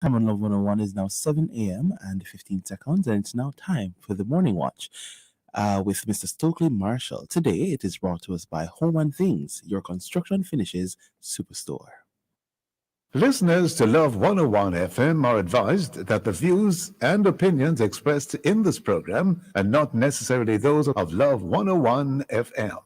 Time on Love 101 is now 7 a.m. and 15 seconds, and it's now time for the Morning Watch with Mr. Stokeley Marshall. Today, it is brought to us by Home and Things, your construction finishes superstore. Listeners to Love 101 FM are advised that the views and opinions expressed in this program are not necessarily those of Love 101 FM.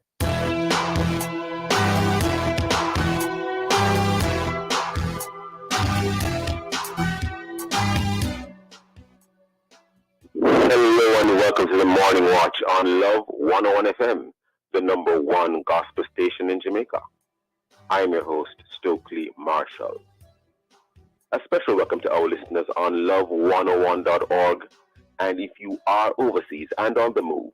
Hello and welcome to the Morning Watch on Love 101 FM, the number one gospel station in Jamaica. I'm your host, Stokeley Marshall. A special welcome to our listeners on love101.org. And if you are overseas and on the move,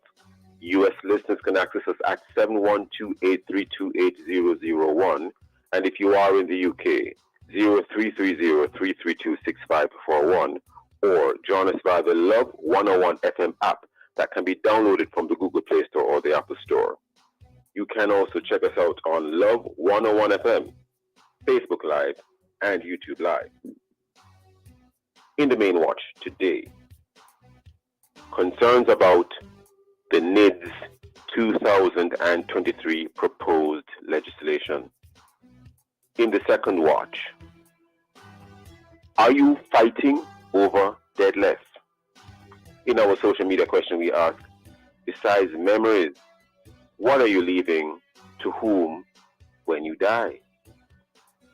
U.S. listeners can access us at 712-832-8001. And if you are in the UK, 0330-332-6541. Or join us via the Love 101 FM app that can be downloaded from the Google Play Store or the Apple Store. You can also check us out on Love 101 FM, Facebook Live, and YouTube Live. In the main watch today, concerns about the NIDS 2023 proposed legislation. In the second watch, are you fighting over deadlifts? In our social media question, we ask, besides memories, what are you leaving to whom when you die?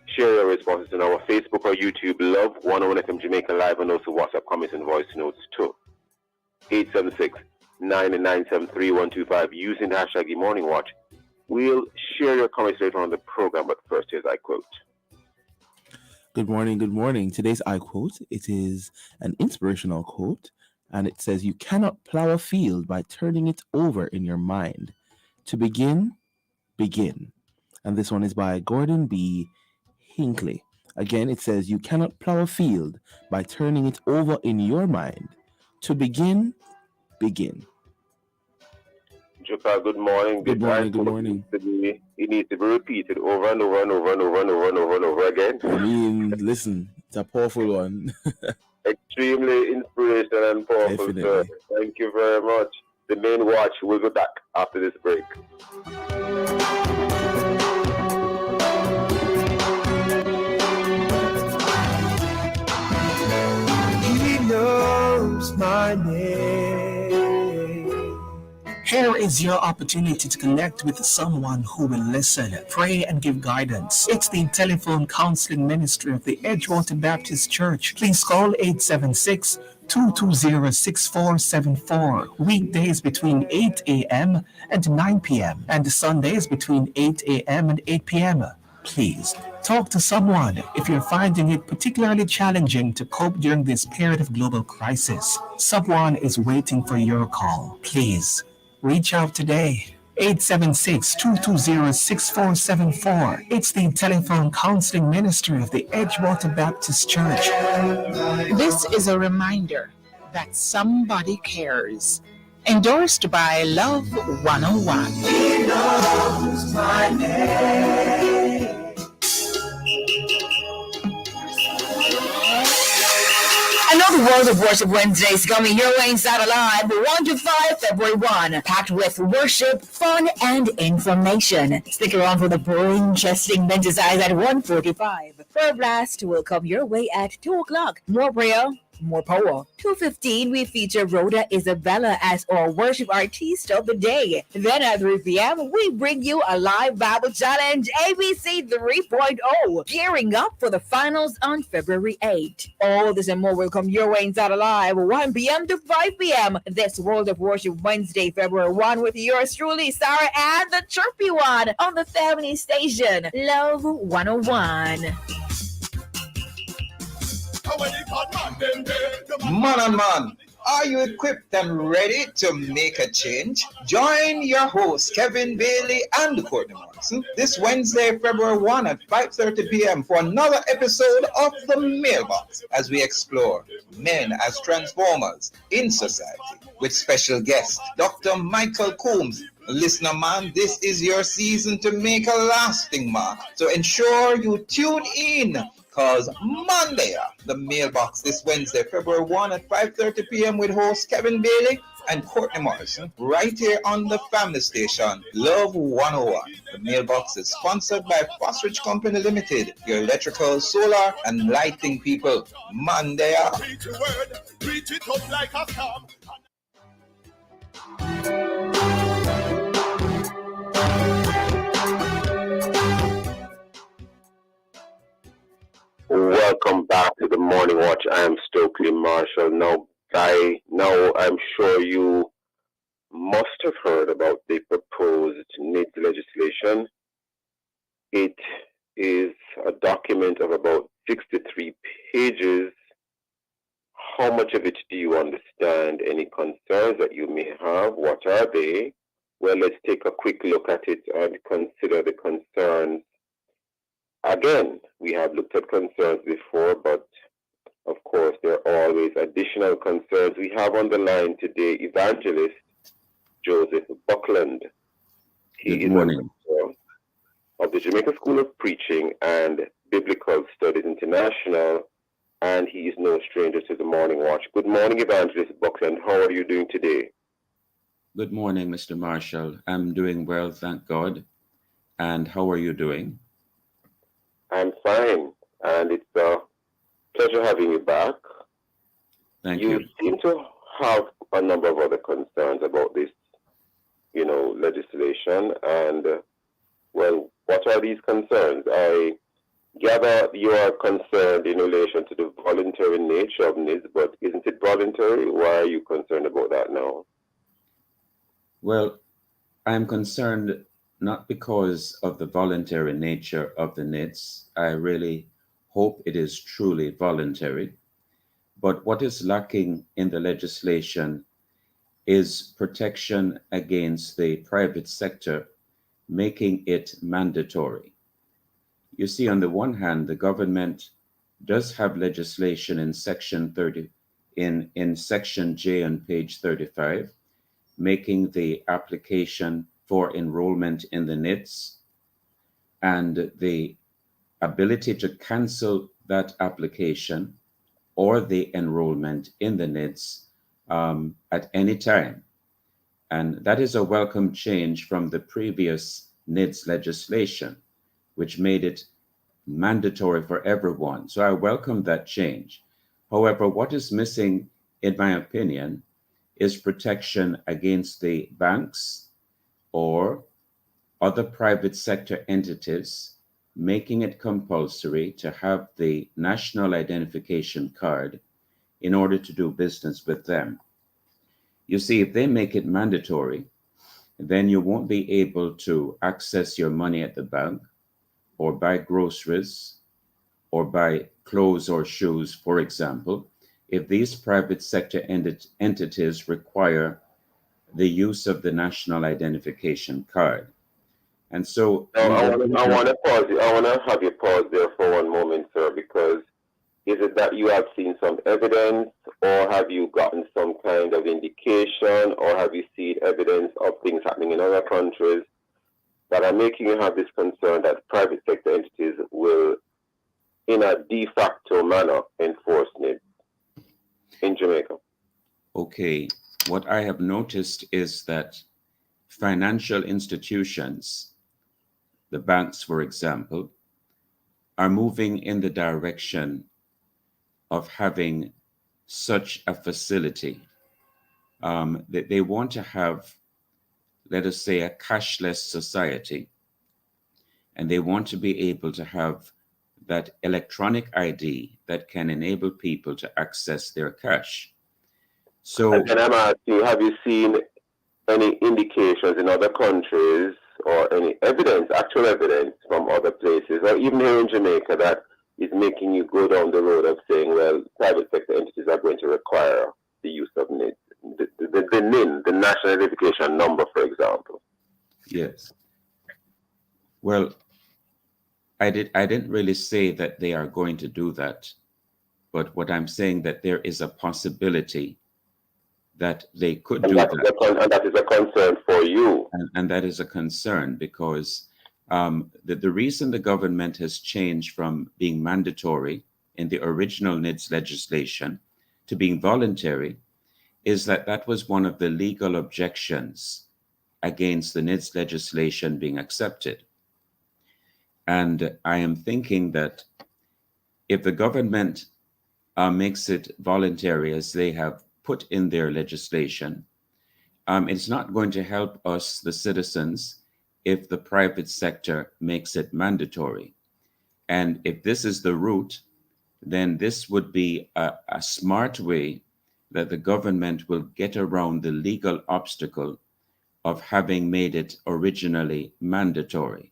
Share your responses on our Facebook or YouTube, Love 101 FM Jamaica Live, and also WhatsApp comments and voice notes to 876-997-3125 using the hashtag The Morning Watch. We'll share your comments later on the program, but first here's I quote. Good morning, good morning. Today's I quote, it is an inspirational quote, and it says, "You cannot plow a field by turning it over in your mind. To begin, begin." And this one is by Gordon B. Hinckley. Again, it says, "You cannot plow a field by turning it over in your mind. To begin, begin." Joka, good morning. Good morning. It needs to be repeated over and over and over and over and over and over and over again. I mean, listen, it's a powerful one. Extremely inspirational and powerful, sir. Thank you very much. The main watch will be back after this break. He knows my name. Here is your opportunity to connect with someone who will listen, pray, and give guidance. It's the telephone counseling ministry of the Edgewater Baptist Church. Please call 876-220-6474. Weekdays between 8 a.m. and 9 p.m. and Sundays between 8 a.m. and 8 p.m. Please talk to someone if you're finding it particularly challenging to cope during this period of global crisis. Someone is waiting for your call. Please reach out today. 876-220-6474. It's the telephone counseling ministry of the Edgewater Baptist Church. This is a reminder that somebody cares. Endorsed by Love 101. He knows my name. Another World of Worship Wednesday is coming your way inside Alive 1 to 5 February 1, packed with worship, fun, and information. Stick around for the brain-chesting exercise at 1:45. Prayer Blast will come your way at 2 o'clock. More prayer, more power. 2:15, we feature Rhoda Isabella as our worship artist of the day. Then at 3 p.m., we bring you a live Bible challenge, ABC 3.0, gearing up for the finals on February 8. All this and more will come your way inside Alive 1 p.m. to 5 p.m. This World of Worship Wednesday, February 1, with yours truly, Sarah and the Chirpy One on the Family Station, Love 101. Man and man, are you equipped and ready to make a change? Join your hosts, Kevin Bailey and Courtney Morrison, this Wednesday, February 1 at 5:30 p.m. for another episode of The Mailbox as we explore men as transformers in society with special guest, Dr. Michael Coombs. Listener man, this is your season to make a lasting mark. So ensure you tune in Because Monday, the mailbox this Wednesday, February 1 at 5:30 p.m. with host Kevin Bailey and Courtney Morrison, right here on the family station, Love 101. The mailbox is sponsored by Fosrich Company Limited, your electrical, solar, and lighting people. Monday. Preach it up like a storm. Welcome back to the Morning Watch. I am Stokeley Marshall. Now, I'm sure you must have heard about the proposed NIDS legislation. It is a document of about 63 pages. How much of it do you understand? Any concerns that you may have? What are they? Well, let's take a quick look at it and consider the concerns. Again, we have looked at concerns before, but of course, there are always additional concerns. We have on the line today Evangelist Joseph Buckland. He is a lecturer of the Jamaica School of Preaching and Biblical Studies International, and he is no stranger to the Morning Watch. Good morning, Evangelist Buckland. How are you doing today? Good morning, Mr. Marshall. I'm doing well, thank God. And how are you doing? I'm fine, and it's a pleasure having you back. Thank you. You seem to have a number of other concerns about this, legislation. And, well, what are these concerns? I gather you are concerned in relation to the voluntary nature of NIDS, but isn't it voluntary? Why are you concerned about that now? Well, I'm concerned not because of the voluntary nature of the NIDS. I really hope it is truly voluntary. But what is lacking in the legislation is protection against the private sector, making it mandatory. You see, on the one hand, the government does have legislation in Section 30, in Section J on page 35, making the application for enrollment in the NIDS and the ability to cancel that application or the enrollment in the NIDS at any time. And that is a welcome change from the previous NIDS legislation, which made it mandatory for everyone. So I welcome that change. However, what is missing, in my opinion, is protection against the banks or other private sector entities making it compulsory to have the national identification card in order to do business with them. You see, if they make it mandatory, then you won't be able to access your money at the bank or buy groceries or buy clothes or shoes, for example, if these private sector entities require the use of the national identification card. And so I want to pause. I want to have you pause there for one moment, sir, because is it that you have seen some evidence, or have you gotten some kind of indication, or have you seen evidence of things happening in other countries that are making you have this concern that private sector entities will, in a de facto manner, enforce NIDS in Jamaica? Okay, what I have noticed is that financial institutions, the banks, for example, are moving in the direction of having such a facility. They want to have, let us say, a cashless society, and they want to be able to have that electronic ID that can enable people to access their cash. So, and I'm asking you, have you seen any indications in other countries or any evidence, actual evidence from other places, or even here in Jamaica, that is making you go down the road of saying, well, private sector entities are going to require the use of NID, the NIN, the National Identification Number, for example? Yes. Well, I didn't really say that they are going to do that, but what I'm saying that there is a possibility that they could do that. And that is a concern for you. And that is a concern because The reason the government has changed from being mandatory in the original NIDS legislation to being voluntary is that that was one of the legal objections against the NIDS legislation being accepted. And I am thinking that if the government makes it voluntary as they have put in their legislation, it's not going to help us, the citizens, if the private sector makes it mandatory. And if this is the route, then this would be a smart way that the government will get around the legal obstacle of having made it originally mandatory.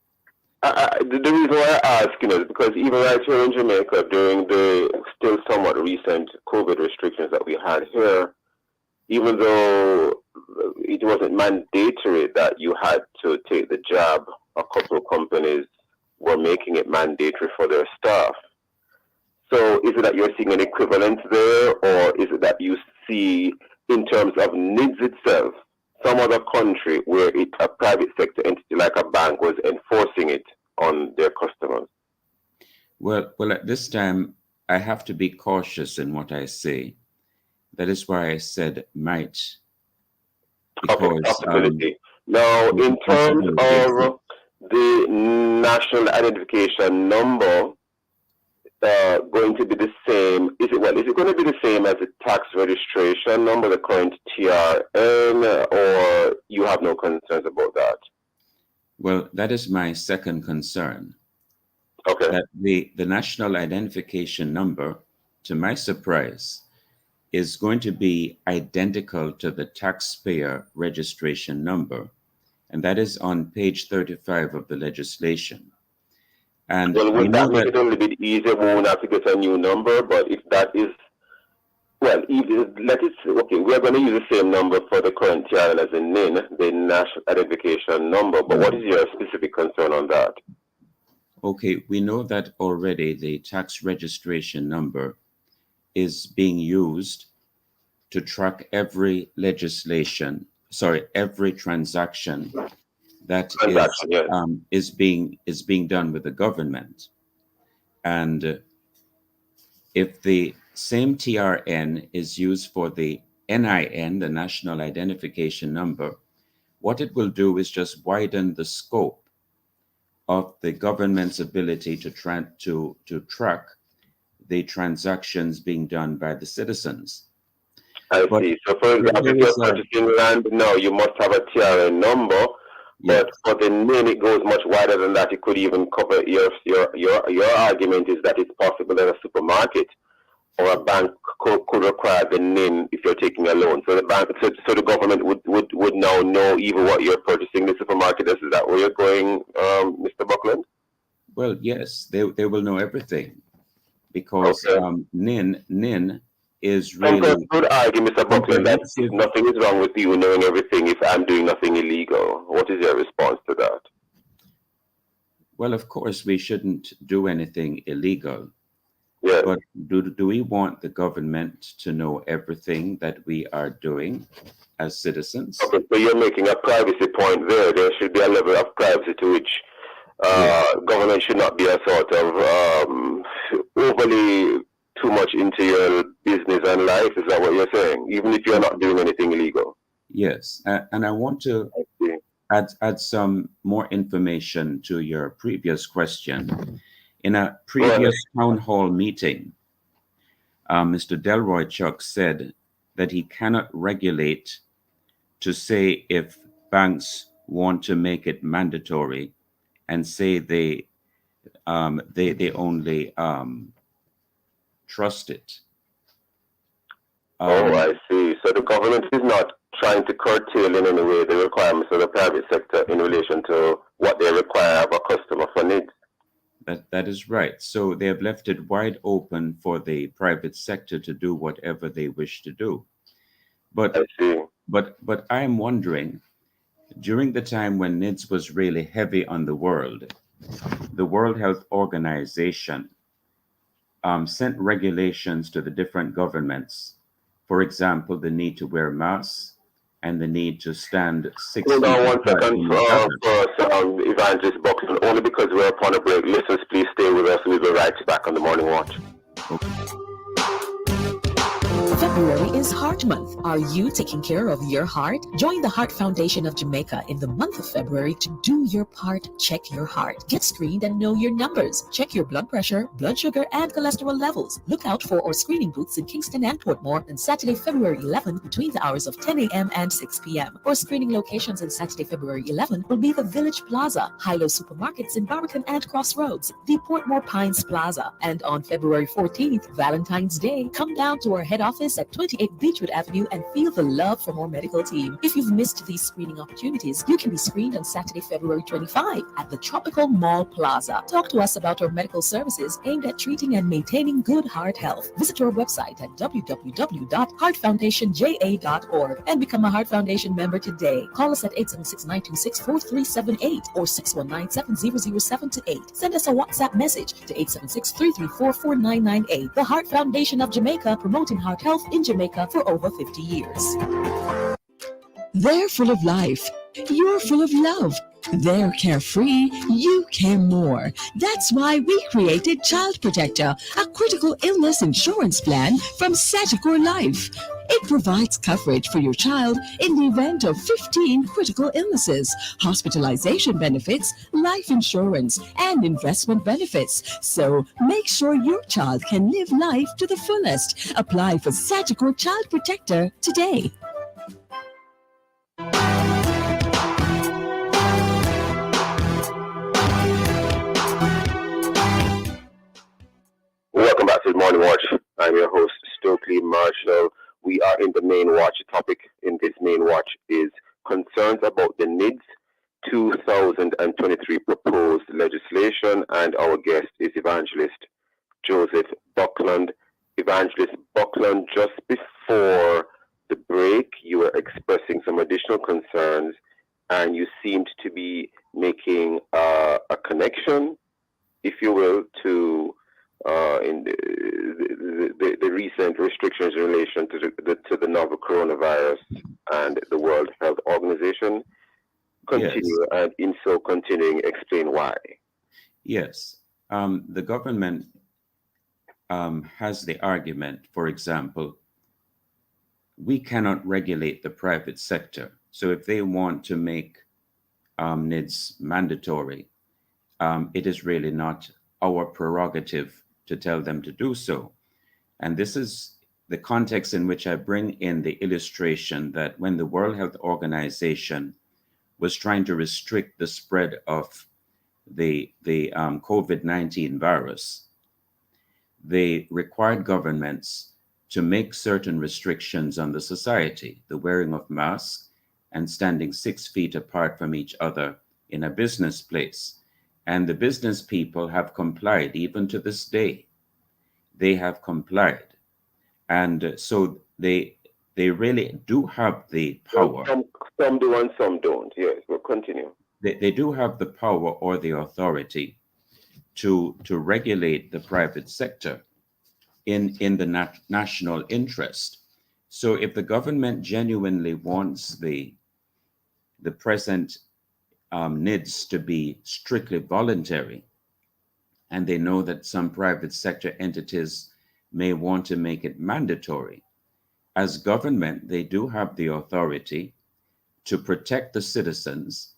The reason why I ask, is because even right here in Jamaica, during the still somewhat recent COVID restrictions that we had here, even though it wasn't mandatory that you had to take the jab, a couple of companies were making it mandatory for their staff. So is it that you're seeing an equivalent there, or is it that you see, in terms of NIDS itself, some other country where a private sector entity like a bank was enforcing it on their customers? Well, at this time, I have to be cautious in what I say. That is why I said might. Because, possibility. Now, in terms of the national identification number, going to be the same? Is it going to be the same as the tax registration number, the current TRN, or you have no concerns about that? Well, that is my second concern. Okay. That the national identification number, to my surprise, is going to be identical to the taxpayer registration number, and that is on page 35 of the legislation. And well, would that make it a little bit easier? We won't have to get a new number, but if that is, well, okay, we're going to use the same number for the current TRN as in NIN, the national identification number, but what is your specific concern on that? Okay, we know that already the tax registration number is being used to track every transaction that is being done with the government. And if the same TRN is used for the NIN, the national identification number, what it will do is just widen the scope of the government's ability to track the transactions being done by the citizens. I see. So, for example, if you're purchasing land, no, you must have a TRN number. But for the NIN, it goes much wider than that. It could even cover your argument is that it's possible that a supermarket or a bank could require the NIN if you're taking a loan. So the bank, so the government would now know even what you're purchasing in the supermarket. Is that where you're going, Mr. Buckland? Well, yes, they will know everything because NIN is really good argument, Mr. Buckland, that nothing is wrong with you knowing everything if I'm doing nothing illegal. What is your response to that? Well, of course, we shouldn't do anything illegal. Yeah. But do we want the government to know everything that we are doing as citizens? Okay, so you're making a privacy point there. There should be a level of privacy to which government should not be a sort of overly too much into your business and life. Is that what you're saying? Even if you're not doing anything illegal? Yes, and I want to add some more information to your previous question. In a previous town hall meeting, Mr. Delroy Chuck said that he cannot regulate to say if banks want to make it mandatory and say they only trust it. I see. So the government is not trying to curtail in any way the requirements of the private sector in relation to what they require of a customer for needs. That is right. So they have left it wide open for the private sector to do whatever they wish to do. But I am wondering, during the time when NIDS was really heavy on the World Health Organization sent regulations to the different governments. For example, the need to wear masks and the need to stand 6 Hold feet on one apart second from each other. for Evangelist Buckland, only because we're upon a break. Listeners, please stay with us. We'll be right back on the Morning Watch. February is Heart Month. Are you taking care of your heart? Join the Heart Foundation of Jamaica in the month of February to do your part. Check your heart. Get screened and know your numbers. Check your blood pressure, blood sugar, and cholesterol levels. Look out for our screening booths in Kingston and Portmore on Saturday, February 11 between the hours of 10 a.m. and 6 p.m. Our screening locations on Saturday, February 11 will be the Village Plaza, Hilo Supermarkets in Barbican and Crossroads, the Portmore Pines Plaza, and on February 14th, Valentine's Day, come down to our head office at 28 Beechwood Avenue and feel the love from our medical team. If you've missed these screening opportunities, you can be screened on Saturday, February 25 at the Tropical Mall Plaza. Talk to us about our medical services aimed at treating and maintaining good heart health. Visit our website at www.heartfoundationja.org and become a Heart Foundation member today. Call us at 876-926-4378 or 619-700-728. Send us a WhatsApp message to 876-334-4998. The Heart Foundation of Jamaica, promoting heart health in Jamaica for over 50 years. They're full of life. You're full of love. They're carefree. You care more. That's why we created Child Protector, a critical illness insurance plan from Sagicor Life. It provides coverage for your child in the event of 15 critical illnesses, hospitalization benefits, life insurance, and investment benefits. So make sure your child can live life to the fullest. Apply for Sagicor Child Protector today. Welcome back to the Morning Watch. I'm your host, Stokeley Marshall. We are in the main watch. Topic in this main watch is concerns about the NIDS 2023 proposed legislation, and our guest is Evangelist Joseph Buckland. Evangelist Buckland, just before the break, you were expressing some additional concerns, and you seemed to be making a connection, if you will, to in the recent restrictions in relation to the novel coronavirus and the World Health Organization. Continue, Yes. and in so continuing, explain why. Yes. The government has the argument, for example, we cannot regulate the private sector. So if they want to make NIDS mandatory, it is really not our prerogative to tell them to do so. And this is the context in which I bring in the illustration that when the World Health Organization was trying to restrict the spread of the COVID-19 virus, they required governments to make certain restrictions on the society, the wearing of masks and standing 6 feet apart from each other in a business place. And the business people have complied, even to this day. They have complied. And so they really do have the power. Some do and some don't. Yes, we'll continue. They do have the power or the authority to regulate the private sector in the national interest. So if the government genuinely wants the present NIDS to be strictly voluntary, and they know that some private sector entities may want to make it mandatory, as government, they do have the authority to protect the citizens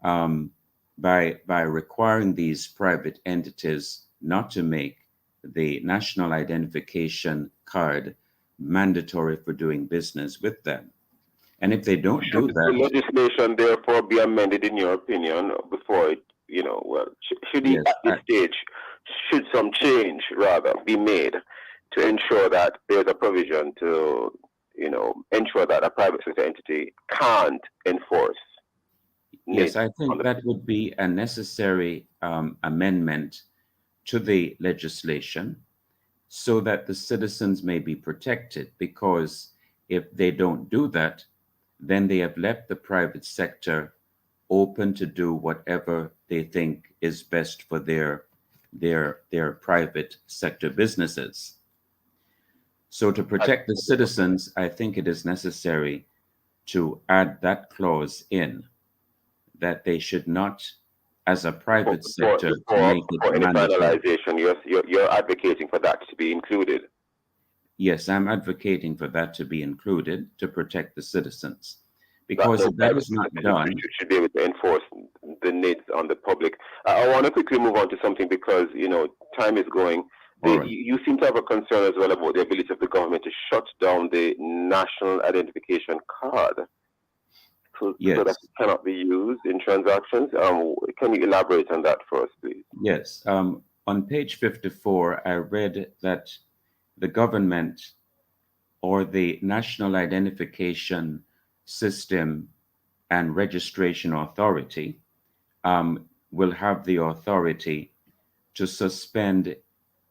by requiring these private entities not to make the national identification card mandatory for doing business with them. And if they don't do Should the that, legislation therefore be amended, in your opinion, before it, should Yes, at this stage, should some change rather be made to ensure that there's a provision to, ensure that a private sector entity can't enforce? yes, NIDS I think that would be a necessary amendment to the legislation so that the citizens may be protected, because if they don't do that, then they have left the private sector open to do whatever they think is best for their private sector businesses. So to protect the citizens, I think it is necessary to add that clause in, that they should not, as a private sector, to make it For any mandatory. finalization, you're advocating for that to be included. Yes, I'm advocating for that to be included to protect the citizens. Because if that is not done, should be able to enforce the needs on the public. I want to quickly move on to something because time is going. You seem to have a concern as well about the ability of the government to shut down the national identification card, so that it cannot be used in transactions. Can you elaborate on that for us, please? Yes. On page 54, I read that the government or the National Identification System and Registration Authority will have the authority to suspend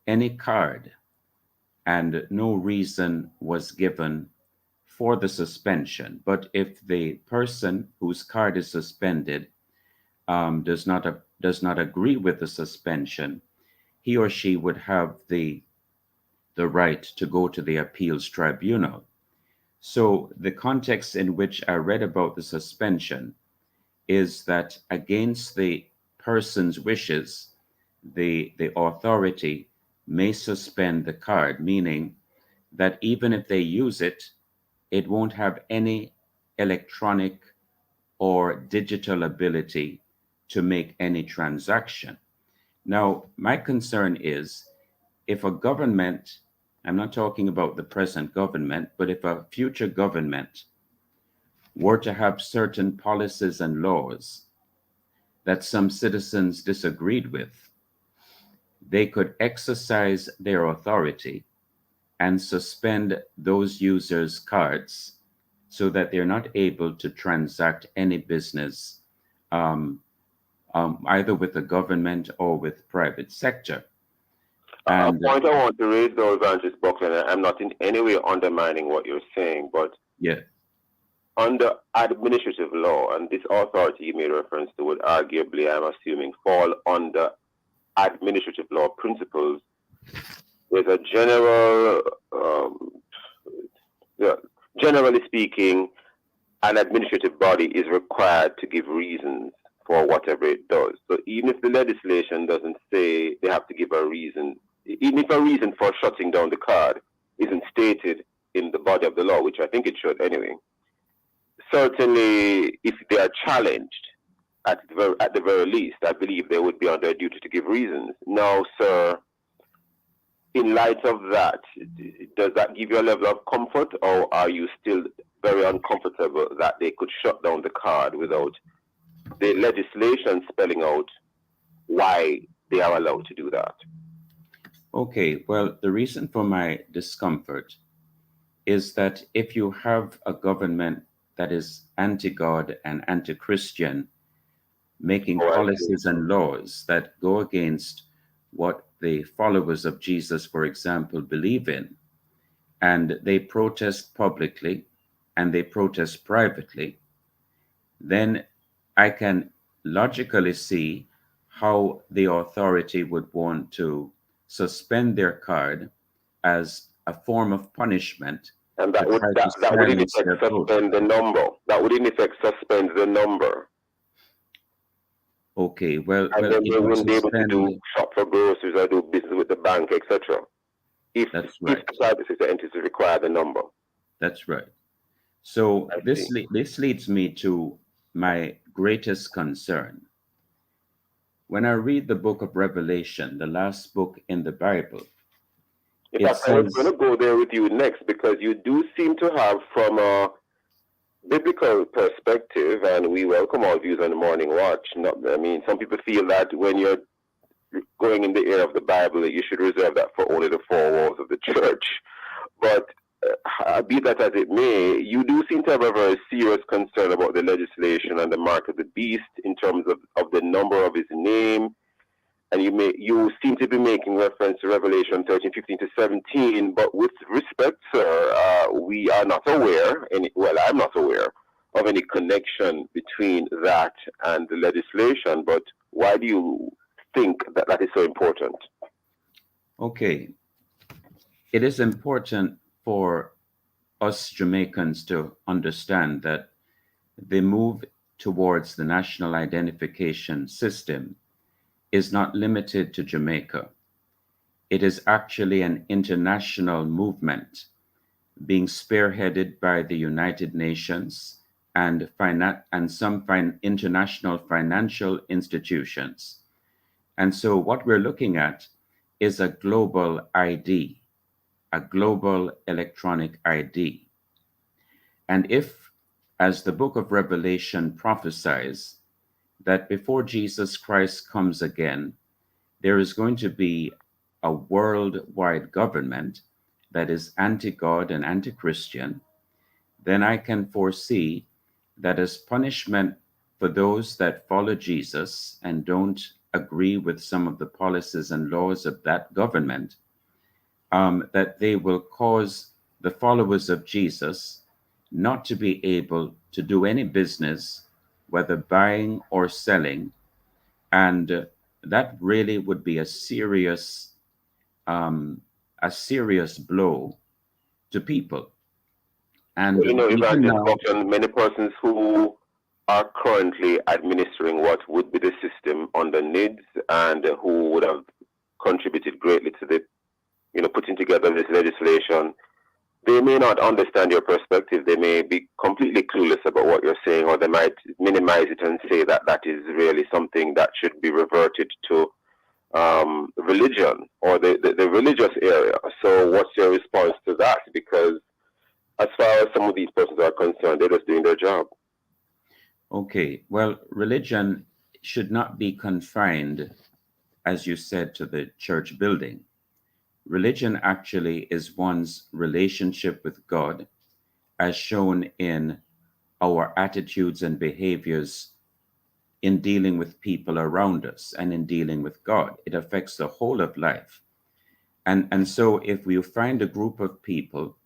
any card, and no reason was given for the suspension. But if the person whose card is suspended does not agree with the suspension, he or she would have the right to go to the appeals tribunal. So the context in which I read about the suspension is that against the person's wishes, the authority may suspend the card, meaning that even if they use it, it won't have any electronic or digital ability to make any transaction. Now, my concern is if a government, I'm not talking about the present government, but if a future government were to have certain policies and laws that some citizens disagreed with, they could exercise their authority and suspend those users' cards so that they're not able to transact any business either with the government or with private sector. A point I want to raise, though, Evangelist Buckland, I'm not in any way undermining what you're saying, but under administrative law, and this authority you made reference to would arguably, I'm assuming, fall under administrative law principles. There's a generally speaking, an administrative body is required to give reasons for whatever it does. So even if the legislation doesn't say they have to give a reason, even if a reason for shutting down the card isn't stated in the body of the law, which I think it should anyway, certainly if they are challenged, at the very least, I believe they would be on their duty to give reasons. Now, sir, in light of that, does that give you a level of comfort, or are you still very uncomfortable that they could shut down the card without the legislation spelling out why they are allowed to do that? Okay, well, the reason for my discomfort is that if you have a government that is anti-God and anti-Christian, making policies and laws that go against what the followers of Jesus, for example, believe in, and they protest publicly and they protest privately, then I can logically see how the authority would want to suspend their card as a form of punishment. And that would in effect suspend the number. That would in effect suspend the number. Okay, well, and then they wouldn't be able to do shop for groceries or do business with the bank, etc. If the private sector entities require the number. That's right. So this leads me to my greatest concern. When I read the book of Revelation, the last book in the Bible, in fact, I was going to go there with you next, because you do seem to have, from a biblical perspective, and we welcome all views on the Morning Watch. Some people feel that when you're going in the air of the Bible, that you should reserve that for only the four walls of the church. But be that as it may, you do seem to have a very serious concern about the legislation and the mark of the beast in terms of the number of his name. And you seem to be making reference to Revelation 13, 15 to 17. But with respect, sir, we are not aware, I'm not aware of any connection between that and the legislation. But why do you think that that is so important? Okay. It is important for us Jamaicans to understand that the move towards the national identification system is not limited to Jamaica. It is actually an international movement being spearheaded by the United Nations and some international financial institutions. And so what we're looking at is a global ID, a global electronic ID. And if, as the book of Revelation prophesies, that before Jesus Christ comes again, there is going to be a worldwide government that is anti-God and anti-Christian, then I can foresee that as punishment for those that follow Jesus and don't agree with some of the policies and laws of that government, that they will cause the followers of Jesus not to be able to do any business, whether buying or selling, and that really would be um, a serious blow to people. And Well, you know, even Evangelist now, Buckland, many persons who are currently administering what would be the system under NIDS and who would have contributed greatly to the, putting together this legislation, they may not understand your perspective. They may be completely clueless about what you're saying, or they might minimize it and say that that is really something that should be reverted to religion or the religious area. So what's your response to that? Because as far as some of these persons are concerned, they're just doing their job. okay, well, religion should not be confined, as you said, to the church building. Religion actually is one's relationship with God, as shown in our attitudes and behaviors in dealing with people around us and in dealing with God. It affects the whole of life. And so if we find a group of people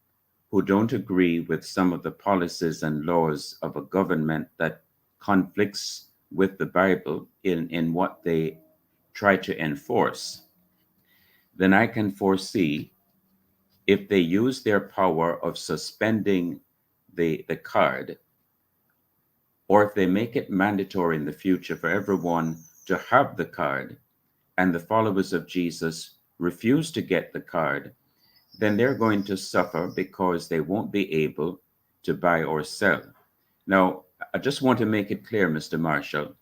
who don't agree with some of the policies and laws of a government that conflicts with the Bible in what they try to enforce, then I can foresee if they use their power of suspending the card, or if they make it mandatory in the future for everyone to have the card, and the followers of Jesus refuse to get the card, then they're going to suffer because they won't be able to buy or sell. Now, I just want to make it clear, Mr. Marshall,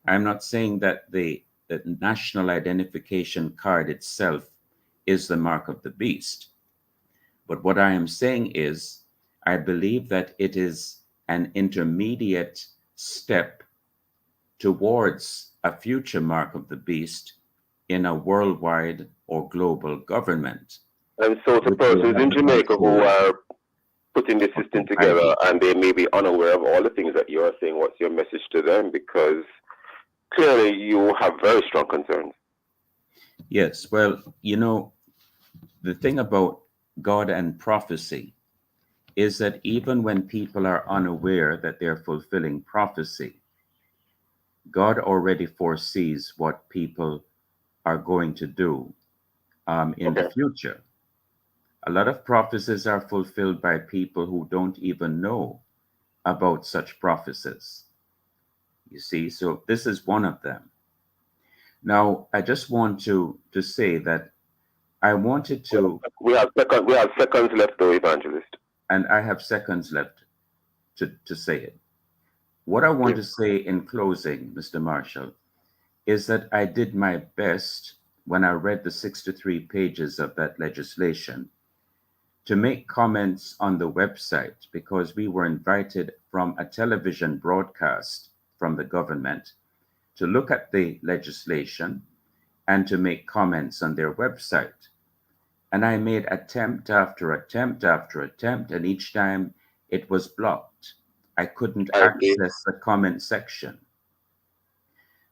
I'm not saying that the national identification card itself is the mark of the beast. But what I am saying is, I believe that it is an intermediate step towards a future mark of the beast in a worldwide or global government. And so to persons in Jamaica who are putting the system together and they may be unaware of all the things that you are saying, what's your message to them? Because clearly you have very strong concerns. Yes, well, the thing about God and prophecy is that even when people are unaware that they're fulfilling prophecy, God already foresees what people are going to do in the future. A lot of prophecies are fulfilled by people who don't even know about such prophecies. You see, so this is one of them. Now, I just want to say that I wanted to. We have seconds left, though, Evangelist. And I have seconds left to say it. What I want to say in closing, Mr. Marshall, is that I did my best when I read the 63 pages of that legislation to make comments on the website, because we were invited from a television broadcast from the government to look at the legislation and to make comments on their website. And I made attempt after attempt after attempt, and each time it was blocked. I couldn't access the comment section.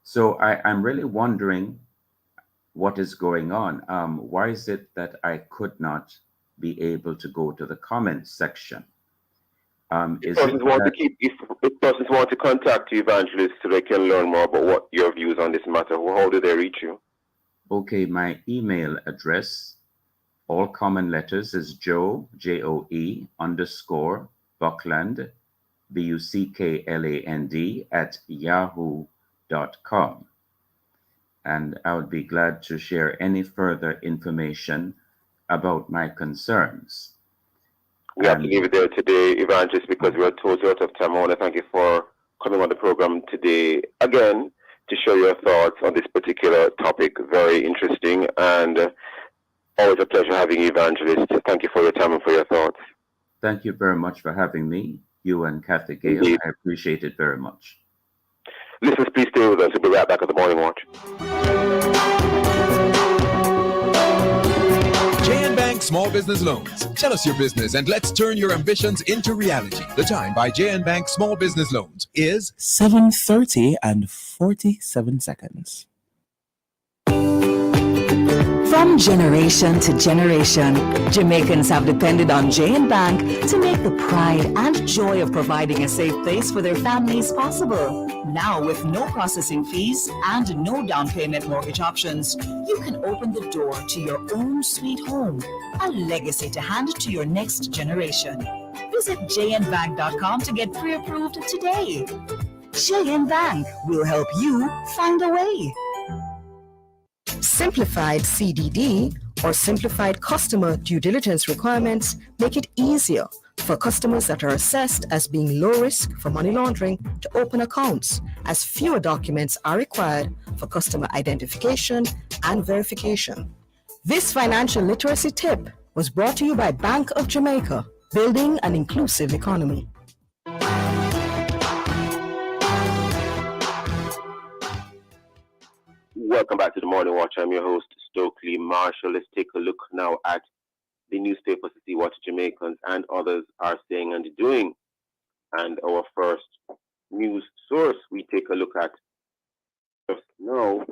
So I'm really wondering what is going on. Why is it that I could not be able to go to the comment section? If persons want to contact you, Evangelist, so they can learn more about what your views on this matter, how do they reach you? Okay, my email address All common letters is Joe, Joe underscore Buckland, Buckland at yahoo.com. And I would be glad to share any further information about my concerns. We have to leave it there today, Evangelist, because we are totally out of time. I want to thank you for coming on the program today again to share your thoughts on this particular topic. Very interesting, and always a pleasure having you, Evangelist. Thank you for your time and for your thoughts. Thank you very much for having me, you and Kathy Gale. Indeed. I appreciate it very much. Listeners, please stay with us. We'll be right back at the Morning Watch. J&Bank Small Business Loans. Tell us your business and let's turn your ambitions into reality. The time by J&Bank Small Business Loans is 7:30 and 47 seconds. From generation to generation, Jamaicans have depended on J&Bank to make the pride and joy of providing a safe place for their families possible. Now, with no processing fees and no down payment mortgage options, you can open the door to your own sweet home, a legacy to hand to your next generation. Visit jnbank.com to get pre-approved today. J&Bank will help you find a way. Simplified CDD or simplified customer due diligence requirements make it easier for customers that are assessed as being low risk for money laundering to open accounts, as fewer documents are required for customer identification and verification. This financial literacy tip was brought to you by Bank of Jamaica, building an inclusive economy. Welcome back to the Morning Watch. I'm your host, Stokeley Marshall. Let's take a look now at the newspapers to see what Jamaicans and others are saying and doing. And our first news source we take a look at just now,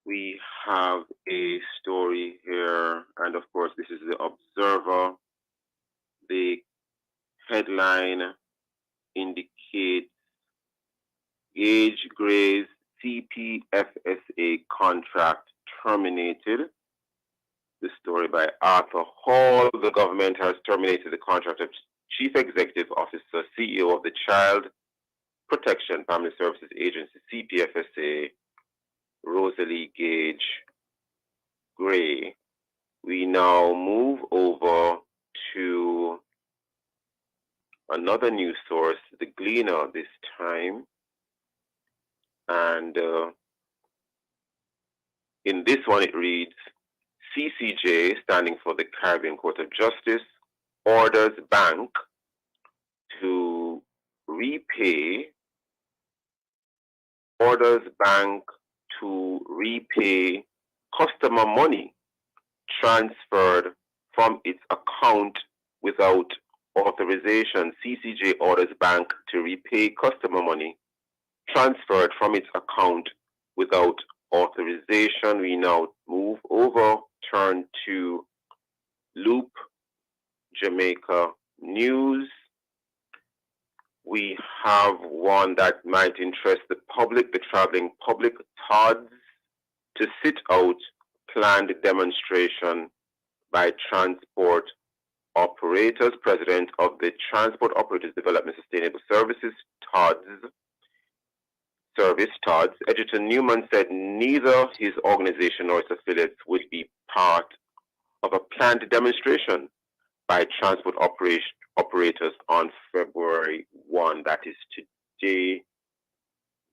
we have a story here, and of course this is the Observer. The headline indicates Gage Gray's CPFSA contract terminated. The story by Arthur Hall. The government has terminated the contract of Chief Executive Officer, CEO of the Child Protection Family Services Agency, CPFSA, Rosalie Gage Gray. We now move over to another news source, the Gleaner this time. And in this one it reads, CCJ, standing for the Caribbean Court of Justice, orders bank to repay customer money transferred from its account without authorization. CCJ orders bank to repay customer money transferred from its account without authorization. We now move over, turn to Loop Jamaica News. We have one that might interest the public, the traveling public. TODS to sit out planned demonstration by transport operators. President of the Transport Operators Development Sustainable Services, TODS, Edgerton Newman, said neither his organization nor its affiliates would be part of a planned demonstration by transport operators on February 1. That is today.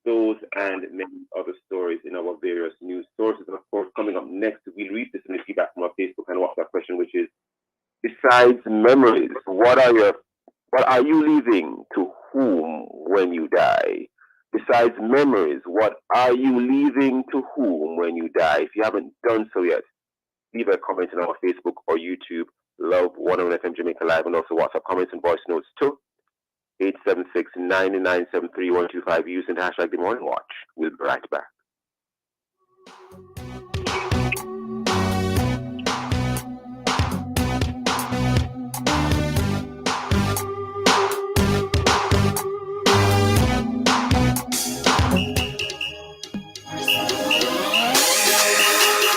Those and many other stories in our various news sources. And of course, coming up next, we'll read this in the feedback from our Facebook and WhatsApp question, which is, besides memories, what are you leaving to whom when you die? Besides memories, what are you leaving to whom when you die? If you haven't done so yet, leave a comment on our Facebook or YouTube, Love 101 FM Jamaica Live, and also WhatsApp comments and voice notes to 876-997-3125 using the hashtag The Morning Watch. We'll be right back.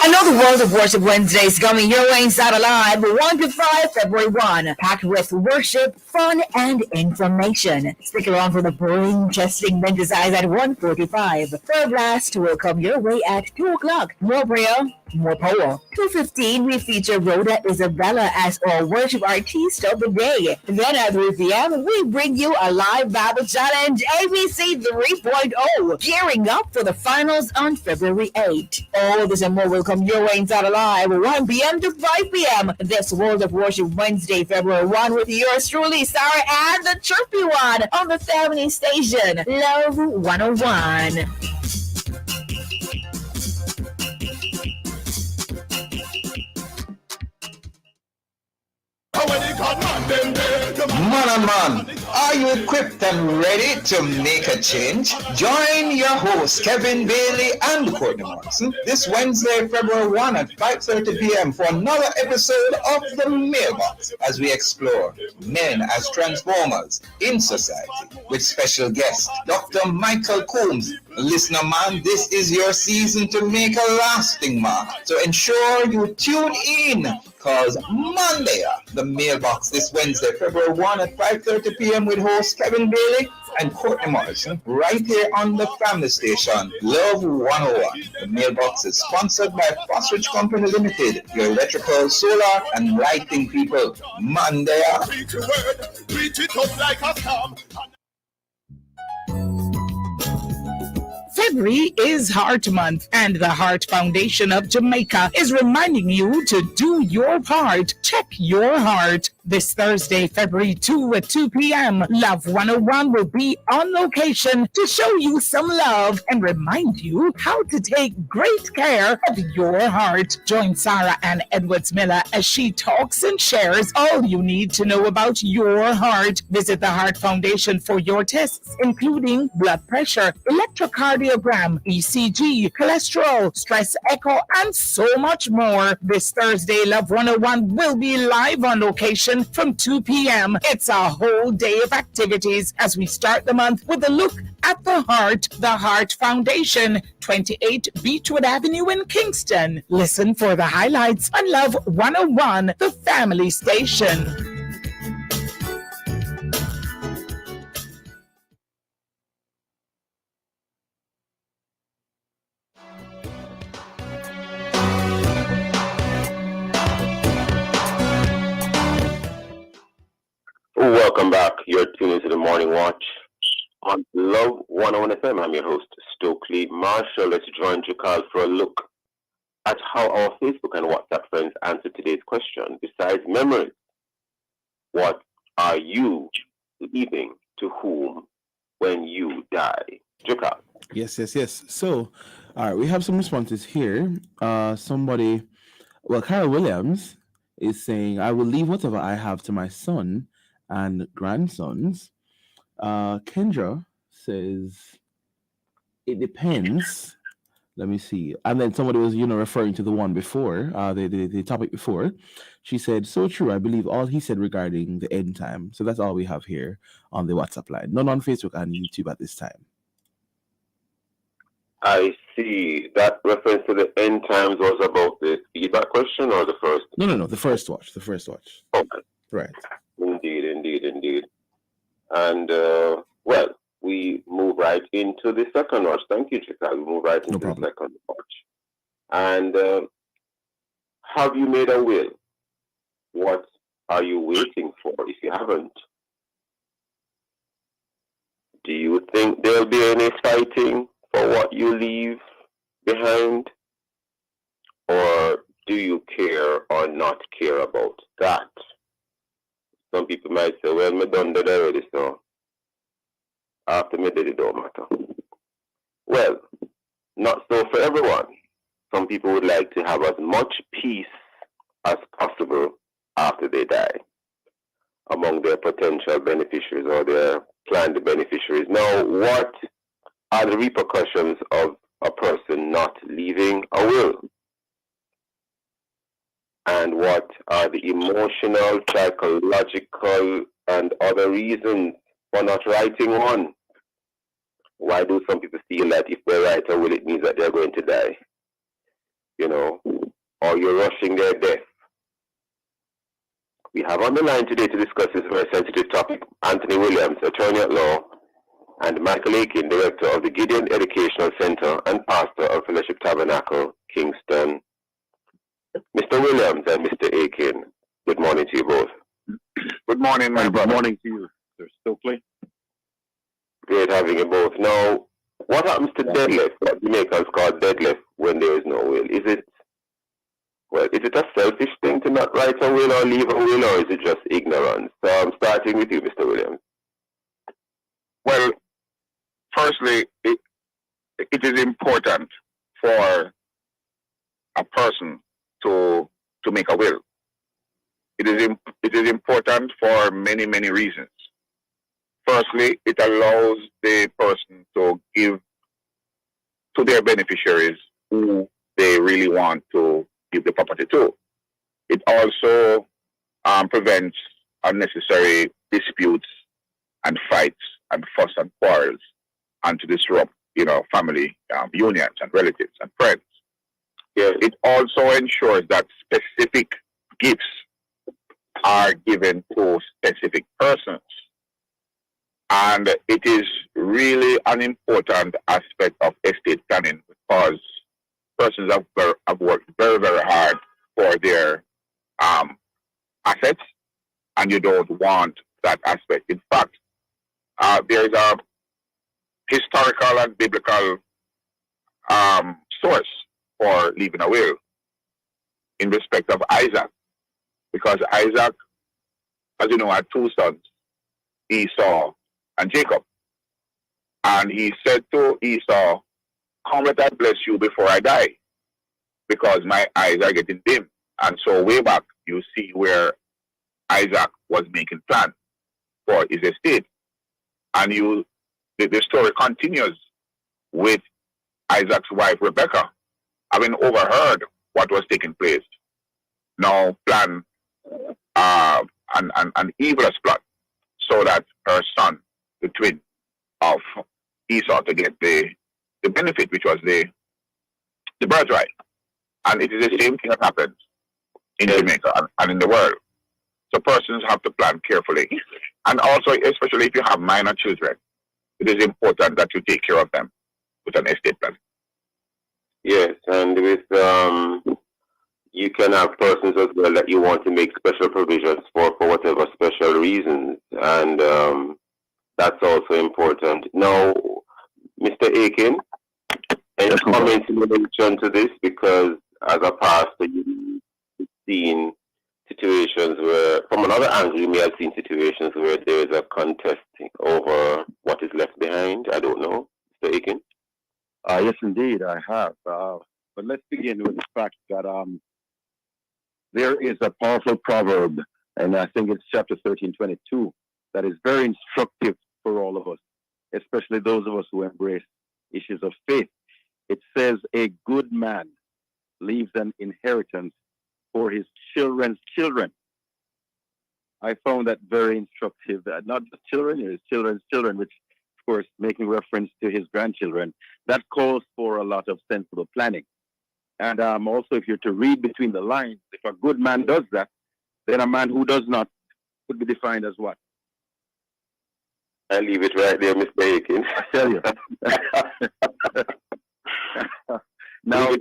Another World of Worship Wednesdays coming your way inside alive 1 to 5 February 1, packed with worship, fun, and information. Stick around for the boring, interesting exercise at 1:45. Third blast will come your way at 2 o'clock. More prayer, more power. 2:15, we feature Rhoda Isabella as our worship artist of the day. Then at 3 p.m., we bring you a live Bible challenge, ABC 3.0, gearing up for the finals on February 8. All this and more will come your way inside alive 1 p.m. to 5 p.m. This World of Worship Wednesday, February 1, with yours truly, Sarah and the Chirpy One on the family station, Love 101. Man, oh man, are you equipped and ready to make a change? Join your hosts, Kevin Bailey and Courtney Morrison, this Wednesday, February 1 at 5:30 p.m. for another episode of The Mailbox as we explore men as transformers in society with special guest, Dr. Michael Coombs. Listener man, this is your season to make a lasting mark. So ensure you tune in, because Monday, The Mailbox this Wednesday, February 1 at 5:30 p.m. with hosts Kevin Bailey and Courtney Morrison, right here on the family station, Love 101. The Mailbox is sponsored by Fosrich Company Limited, your electrical, solar, and lighting people. Monday. Preach your word, preach it up like a storm. February is Heart Month, and the Heart Foundation of Jamaica is reminding you to do your part. Check your heart. This Thursday, February 2 at 2 p.m., Love 101 will be on location to show you some love and remind you how to take great care of your heart. Join Sarah Ann Edwards Miller as she talks and shares all you need to know about your heart. Visit the Heart Foundation for your tests, including blood pressure, electrocardiogram, ECG, cholesterol, stress echo, and so much more. This Thursday, Love 101 will be live on location from 2 p.m. It's a whole day of activities as we start the month with a look at the Heart Foundation, 28 Beechwood Avenue in Kingston. Listen for the highlights on Love 101, the family station. Welcome back. You're tuning to the Morning Watch on Love 101 FM. I'm your host, Stokeley Marshall. Let's join Jakal for a look at how our Facebook and WhatsApp friends answer today's question. Besides memories, what are you leaving to whom when you die? Jakal. Yes. So, all right, we have some responses here. Carol Williams is saying, I will leave whatever I have to my son and grandsons. Kendra says, it depends. Let me see. And then somebody was, referring to the one before, the topic before. She said, so true. I believe all he said regarding the end time. So that's all we have here on the WhatsApp line. None on Facebook and YouTube at this time. I see. That reference to the end times was about the feedback question or the first? No. The first watch. Okay. Right. Indeed. And, we move right into the second watch. Thank you, Chicago. We move right into the second watch. And have you made a will? What are you waiting for if you haven't? Do you think there'll be any fighting for what you leave behind? Or do you care or not care about that? Some people might say, well, me done that already, so after me did it don't matter. Well, not so for everyone. Some people would like to have as much peace as possible after they die among their potential beneficiaries or their planned beneficiaries. Now, what are the repercussions of a person not leaving a will? And what are the emotional, psychological, and other reasons for not writing one? Why do some people feel that if they write a will, it means that they're going to die? or you're rushing their death. We have on the line today to discuss this very sensitive topic Anthony Williams, attorney at law, and Michael Aiken, director of the Gideon Educational Center and pastor of Fellowship Tabernacle, Kingston. Mr. Williams and Mr. Aiken, good morning to you both. Good morning, my brother. Good morning to you, Mr. Stokeley. Great having you both. Now, what happens to deadlift, what Jamaicans call deadlift, when there is no will? Is it a selfish thing to not write a will or leave a will, or is it just ignorance? So I'm starting with you, Mr. Williams. Well, firstly, it is important for a person to make a will. It is important for many, many reasons. Firstly, it allows the person to give to their beneficiaries who they really want to give the property to. It also prevents unnecessary disputes and fights and fuss and quarrels, and to disrupt, family unions and relatives and friends. Yes. It also ensures that specific gifts are given to specific persons. And it is really an important aspect of estate planning because persons have worked very, very hard for their assets, and you don't want that aspect. In fact, there is a historical and biblical source for leaving a will in respect of Isaac, because Isaac, as you know, had two sons, Esau and Jacob. And he said to Esau, "Come, let I bless you before I die, because my eyes are getting dim." And so way back, you see where Isaac was making plans for his estate. And the story continues with Isaac's wife, Rebecca, having overheard what was taking place, now plan an evilous plot so that her son, the twin of Esau, to get the benefit, which was the birthright. And it is the same thing that happens in Jamaica and in the world. So persons have to plan carefully. And also, especially if you have minor children, it is important that you take care of them with an estate plan. Yes, and with you can have persons as well that you want to make special provisions for whatever special reasons, and that's also important. Now, Mr. Aiken, any comments in relation to this? Because as a pastor, you've seen situations where, from another angle, you may have seen situations where there is a contest over what is left behind. I don't know, Mr. Aiken. Yes, indeed, I have. But let's begin with the fact that there is a powerful proverb, and I think it's chapter 13:22, that is very instructive for all of us, especially those of us who embrace issues of faith. It says, "A good man leaves an inheritance for his children's children." I found that very instructive. Not just children, his children's children, which, of course, making reference to his grandchildren. That calls for a lot of sensible planning. And also, if you're to read between the lines, if a good man does that, then a man who does not could be defined as what? I leave it right there, Mr. Aiken. I tell you. Now,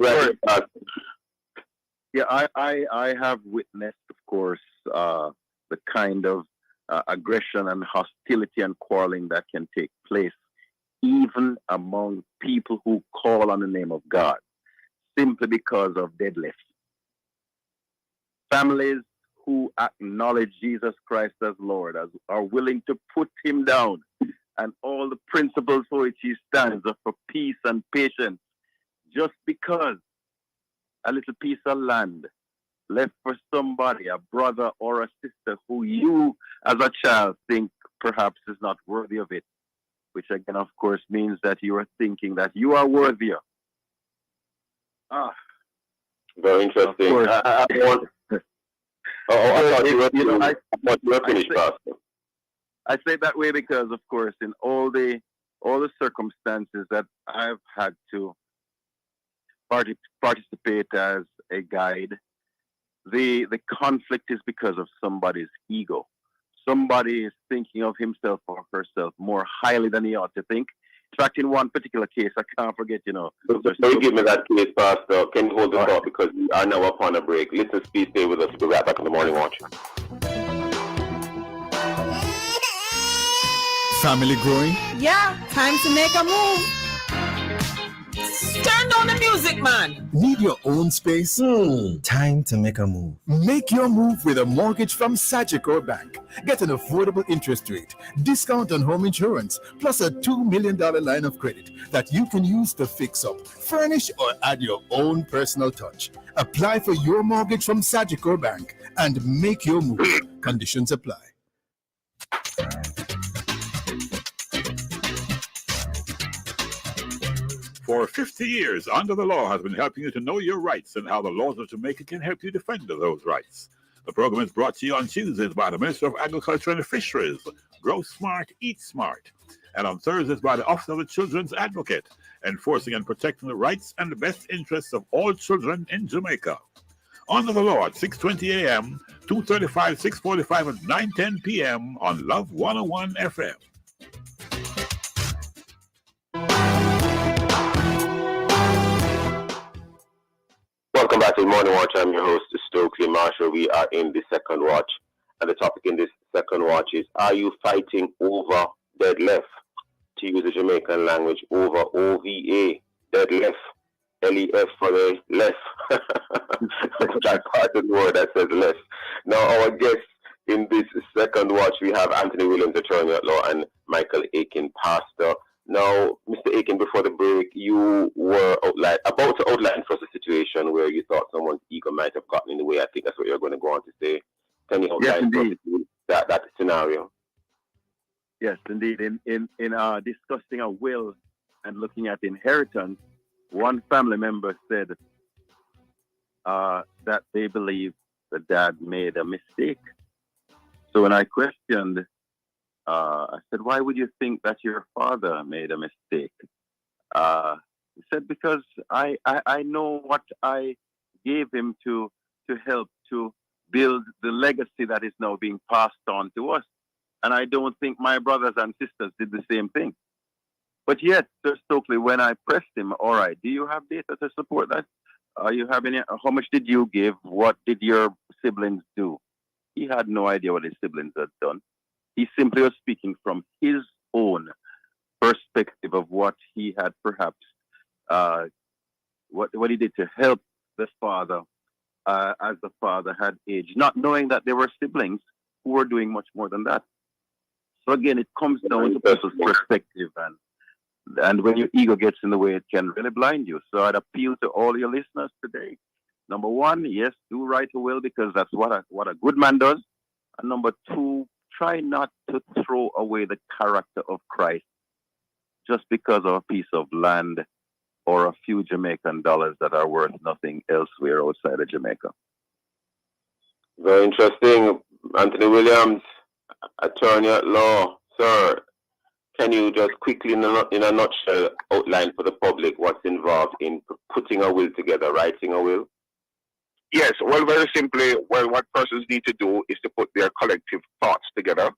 I have witnessed, of course, the kind of aggression and hostility and quarreling that can take place, even among people who call on the name of God, simply because of deadlift. Families who acknowledge Jesus Christ as Lord are willing to put him down, and all the principles for which he stands are for peace and patience, just because a little piece of land left for somebody, a brother or a sister who you as a child think perhaps is not worthy of it, which again, of course, means that you are thinking that you are worthier. Very interesting. I thought you were finished, Pastor. I say that way because, of course, in all the circumstances that I've had to participate as a guide, the conflict is because of somebody's ego. Somebody is thinking of himself or herself more highly than he ought to think. In fact, in one particular case, I can't forget, So you give me that case, Pastor. Can you hold the thought because we are now upon a break? Listen, please stay with us. We'll be right back in the morning watch. Family growing? Yeah, time to make a move. Turn down the music, man. Need your own space? Time to make a move. Make your move with a mortgage from Sagicor Bank. Get an affordable interest rate, discount on home insurance, plus a $2 million line of credit that you can use to fix up, furnish, or add your own personal touch. Apply for your mortgage from Sagicor Bank and make your move. Conditions apply. For 50 years, Under the Law has been helping you to know your rights and how the laws of Jamaica can help you defend those rights. The program is brought to you on Tuesdays by the Minister of Agriculture and Fisheries, Grow Smart, Eat Smart, and on Thursdays by the Office of the Children's Advocate, enforcing and protecting the rights and the best interests of all children in Jamaica. Under the Law at 6:20 a.m., 2:35, 6:45, and 9:10 p.m. on Love 101 FM. Welcome back to the Morning Watch. I'm your host, Stokeley Marshall. We are in the second watch. And the topic in this second watch is, are you fighting over dead left? To use the Jamaican language, over OVA, dead left. LEF for the left. That part of the word that says left. Now, our guests in this second watch, we have Anthony Williams, attorney at law, and Michael Aiken, pastor. Now, Mr. Aiken, before the break, you were about to outline for us a situation where you thought someone's ego might have gotten in the way. I think that's what you're going to go on to say. Can you outline for us that scenario? Yes, indeed. In discussing a will and looking at inheritance, one family member said that they believe the dad made a mistake. So when I questioned, I said, why would you think that your father made a mistake? He said, because I know what I gave him to help to build the legacy that is now being passed on to us. And I don't think my brothers and sisters did the same thing. But yet, Sir Stokeley, when I pressed him, all right, do you have data to support that? You have any? How much did you give? What did your siblings do? He had no idea what his siblings had done. He simply was speaking from his own perspective of what he had perhaps, what he did to help the father as the father had aged, not knowing that there were siblings who were doing much more than that. So again, it comes down to people's perspective, and when your ego gets in the way, it can really blind you. So I'd appeal to all your listeners today. Number one, yes, do write a will because that's what a good man does. And number two, try not to throw away the character of Christ just because of a piece of land or a few Jamaican dollars that are worth nothing elsewhere outside of Jamaica. Very interesting. Anthony Williams, attorney at law. Sir, can you just quickly, in a nutshell, outline for the public what's involved in putting a will together, writing a will? Yes, well, very simply, what persons need to do is to put their collective thoughts together.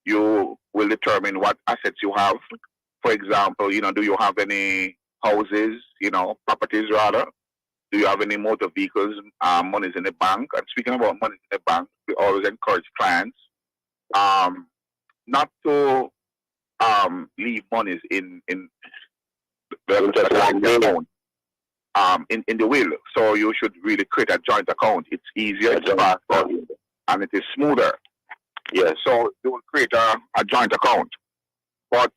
You will determine what assets you have. For example, do you have any houses, properties rather? Do you have any motor vehicles, monies in the bank? And speaking about money in the bank, we always encourage clients not to leave monies in the account, in the will. So you should really create a joint account. It's easier, it's faster, and it is smoother. Yeah. So you will create a joint account, but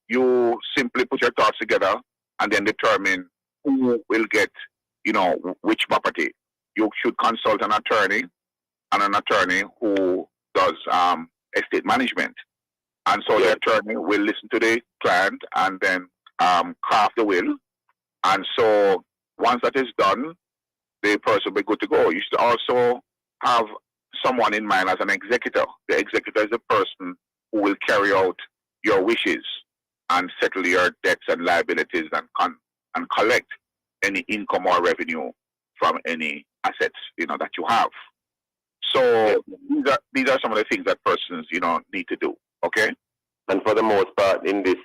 you simply put your thoughts together and then determine who will get, which property. You should consult an attorney who does estate management. And so the attorney will listen to the client and then craft the will. And so once that is done, the person will be good to go. You should also have someone in mind as an executor. The executor is the person who will carry out your wishes and settle your debts and liabilities and collect any income or revenue from any assets, that you have. So these are some of the things that persons, need to do. Okay. And for the most part, in these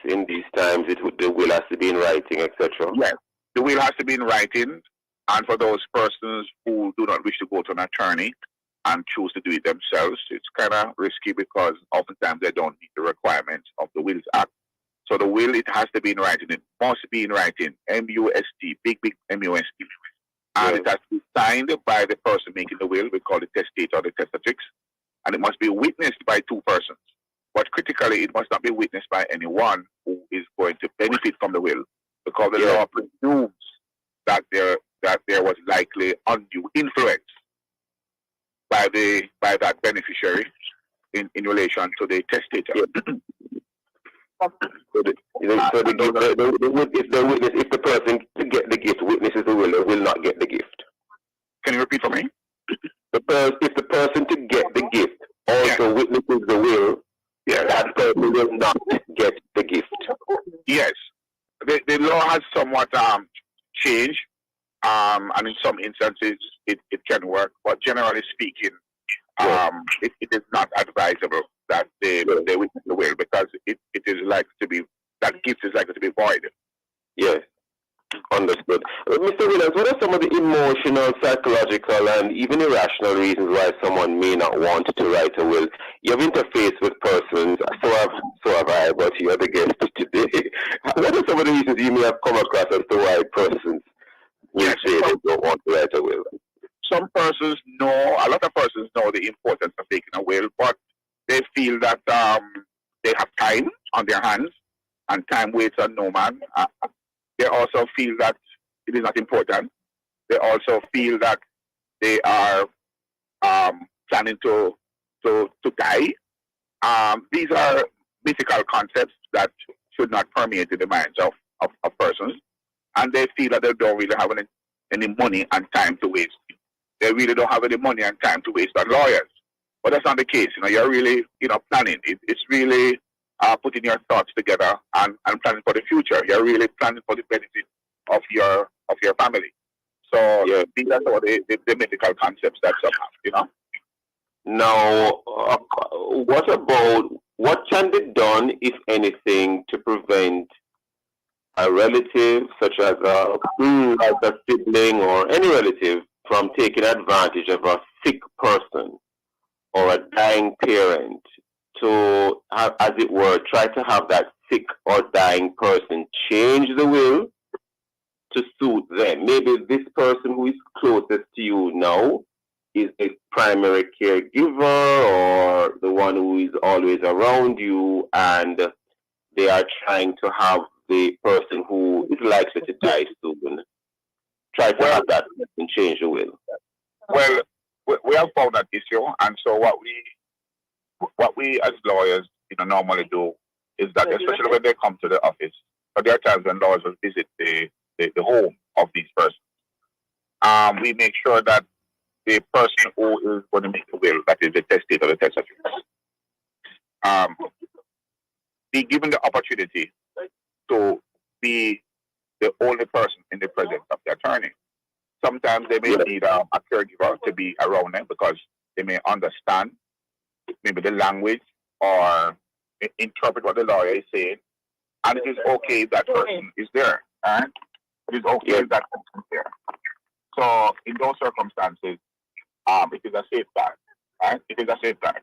times, the will has to be in writing, etc. Yes, the will has to be in writing, and for those persons who do not wish to go to an attorney and choose to do it themselves, it's kind of risky because oftentimes they don't meet the requirements of the Wills Act. So the will, it has to be in writing. It must be in writing. MUST, big MUST. And it has to be signed by the person making the will. We call it testator or the testatrix. And it must be witnessed by two persons. But critically, it must not be witnessed by anyone who is going to benefit from the will, because the law presumes that there was likely undue influence by that beneficiary in relation to the testator. If the person to get the gift witnesses the will not get the gift. Can you repeat for me? If the person to get the gift also witnesses the will, that person will not get the gift. Yes. The law has somewhat changed, and in some instances it can work, but generally speaking, it is not advisable that they witness the will, because it is likely to be, that gift is likely to be void. Yes. Understood. Mr. Williams, what are some of the emotional, psychological, and even irrational reasons why someone may not want to write a will? You've interfaced with persons, so have I, but you're the guest today. What are some of the reasons you may have come across as to why persons will say they don't want to write a will? Some persons know, a lot of persons know the importance of making a will, but they feel that they have time on their hands, and time waits on no man. They also feel that it is not important. They also feel that they are planning to die. These are mythical concepts that should not permeate in the minds of persons, and they feel that they don't really have any money and time to waste. They really don't have any money and time to waste on lawyers. But that's not the case. You're really, planning. It's really putting your thoughts together and planning for the future. You're really planning for the benefit of your family. So these are some of the mythical concepts that some have, Now, what can be done, if anything, to prevent a relative, such as a sibling or any relative, from taking advantage of a sick person or a dying parent to have, as it were, try to have that sick or dying person change the will to suit them? Maybe this person who is closest to you now is a primary caregiver or the one who is always around you, and they are trying to have the person who is likely to die soon try to have that person change the will. Well, we have found that issue, and so what we as lawyers normally do is that, especially when they come to the office, but there are times when lawyers will visit the home of these persons. We make sure that the person who is going to make the will, that is the testator or the testatrix, be given the opportunity to be the only person in the presence of the attorney. Sometimes they may need a caregiver to be around them because they may understand maybe the language or interpret what the lawyer is saying. And it is okay if that person is there. Right? It is okay if that person is there. So in those circumstances, it is a safeguard. Right? It is a safeguard.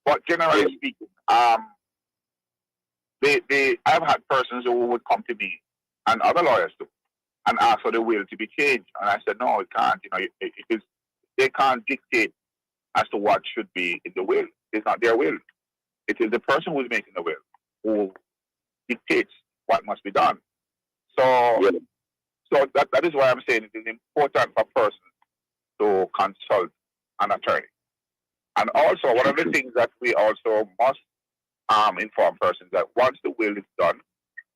But generally speaking, I've had persons who would come to me, and other lawyers too, and ask for the will to be changed. And I said, no, it can't. They can't dictate as to what should be in the will. It's not their will. It is the person who is making the will who dictates what must be done. So that is why I'm saying it is important for persons to consult an attorney. And also, one of the things that we also must inform persons that once the will is done,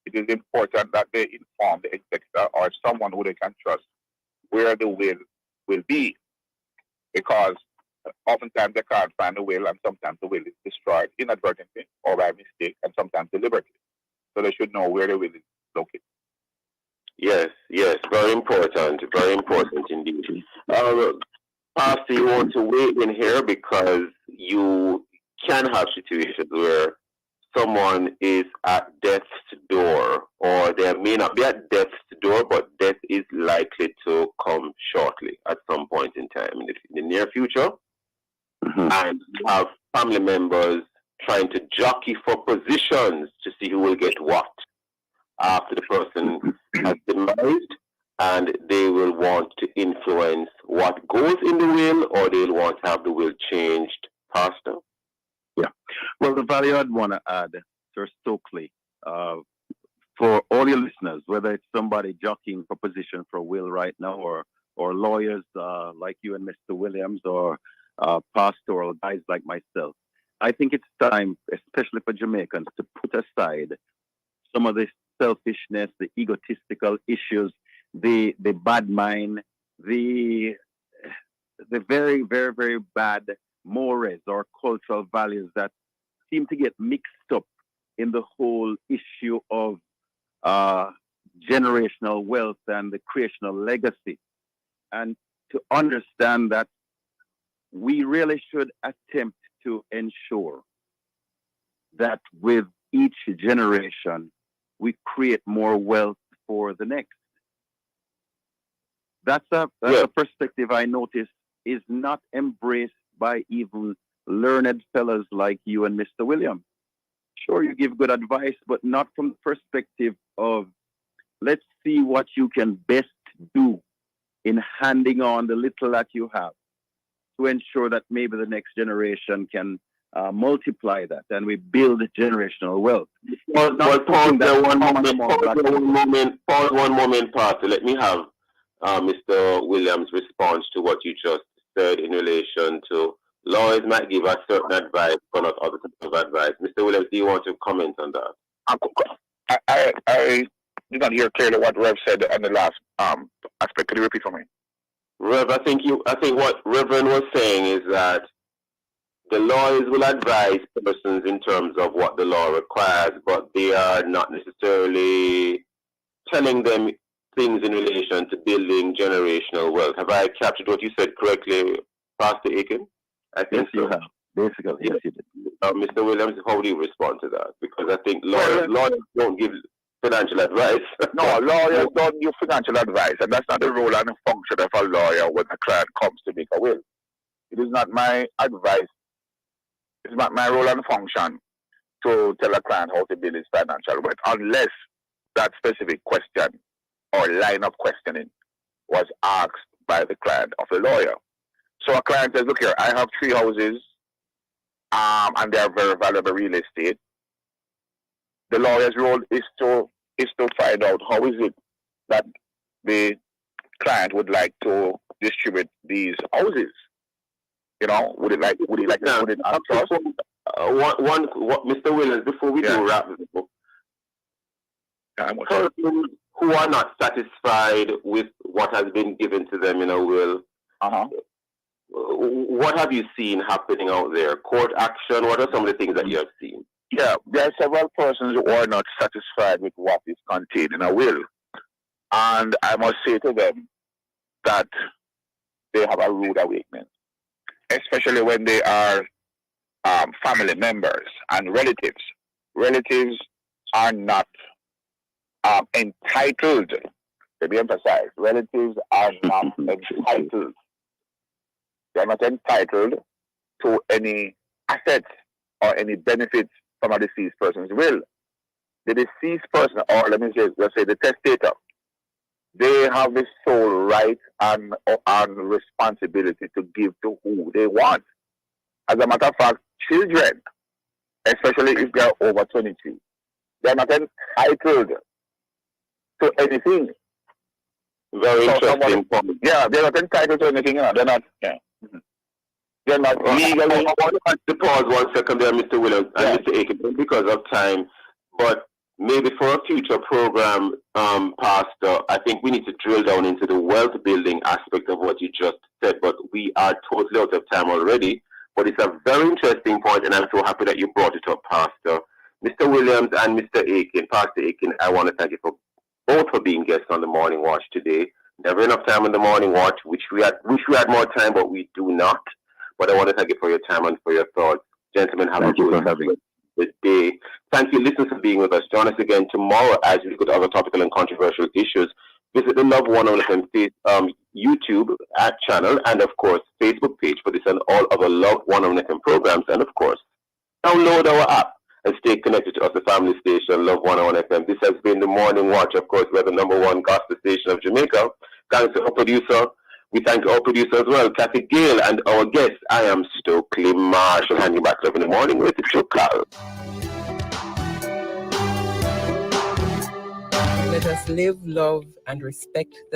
it is important that they inform the executor or someone who they can trust where the will be, because oftentimes they can't find the will, and sometimes the will is destroyed inadvertently or by mistake, and sometimes deliberately. So they should know where the will is located. Yes. Yes, very important indeed. Pastor, you want to weigh in here because you can have situations where someone is at death's door, or they may not be at death's door, but death is likely to come shortly at some point in time in the near future. And you have family members trying to jockey for positions to see who will get what after the person has demised, and they will want to influence what goes in the will, or they'll want to have the will changed, Pastor. Yeah. Well, the value I'd want to add, Sir Stokeley, for all your listeners, whether it's somebody jockeying for position for will right now, or lawyers like you and Mr. Williams, or pastoral guys like myself, I think it's time, especially for Jamaicans, to put aside some of this selfishness, the egotistical issues, the bad mind, the very, very, very bad mores or cultural values that seem to get mixed up in the whole issue of generational wealth and the creational legacy. And to understand that we really should attempt to ensure that with each generation, we create more wealth for the next. That's a perspective I notice is not embraced by even learned fellows like you and Mr. Williams. Sure, you give good advice, but not from the perspective of let's see what you can best do in handing on the little that you have to ensure that maybe the next generation can multiply that and we build generational wealth. Pause one moment, Pastor. Let me have Mr. Williams' response to what you just said in relation to lawyers might give us certain advice, but not other types of advice. Mr. Williams, do you want to comment on that? I did not hear clearly what Rev said on the last aspect. Could you repeat for me? Rev, I think what Reverend was saying is that the lawyers will advise persons in terms of what the law requires, but they are not necessarily telling them things in relation to building generational wealth. Have I captured what you said correctly, Pastor Aiken? I think yes, you have. Basically, yes, you did. Mr. Williams, how do you respond to that? Because I think lawyers don't give financial advice. No, lawyers don't give financial advice, and that's not the role and the function of a lawyer when a client comes to make a will. It is not my advice. It's not my role and function to tell a client how to build his financial wealth, unless that specific question or line of questioning was asked by the client of the lawyer. So a client says, look here, I have 3 houses, and they are very valuable real estate. The lawyer's role is to find out how is it that the client would like to distribute these houses. You know, would it like to put it on trust? Mr. Williams, before we do wrap this up, persons who are not satisfied with what has been given to them in a will, what have you seen happening out there? Court action? What are some of the things that you have seen? Yeah, there are several persons who are not satisfied with what is contained in a will. And I must say to them that they have a rude awakening, especially when they are family members and relatives. Relatives are not entitled, to be emphasized, relatives are not entitled. They are not entitled to any assets or any benefits from a deceased person's will. The deceased person, or let's say the testator, they have the sole right and responsibility to give to who they want. As a matter of fact, children, especially if they are over 22, they are not entitled to anything. Very interesting. Yeah, they're not entitled to anything. They're not. Yeah. They're not legally. I want to pause 1 second there, Mr. Williams and Mr. Aiken, because of time. But maybe for a future program, Pastor, I think we need to drill down into the wealth building aspect of what you just said. But we are totally out of time already. But it's a very interesting point, and I'm so happy that you brought it up, Pastor. Mr. Williams and Mr. Aiken, Pastor Aiken, I want to thank you for both for being guests on the Morning Watch today. Never enough time on the Morning Watch, wish we had more time, but we do not. But I want to thank you for your time and for your thoughts. Gentlemen, have Thank a you for good having day. Thank you, listeners, for being with us. Join us again tomorrow as we look at other topical and controversial issues. Visit the Love 101 FM YouTube channel and, of course, Facebook page for this and all other Love 101 FM programs. And, of course, download our app and stay connected to us, the family station, Love 101 FM. This has been the Morning Watch. Of course, we're the #1 gospel station of Jamaica. Thanks to our producer. We thank our producer as well, Kathy Gale, and our guest. I am Stokeley Marshall. Hand you back to in the morning with the Chocal. Let us live, love, and respect the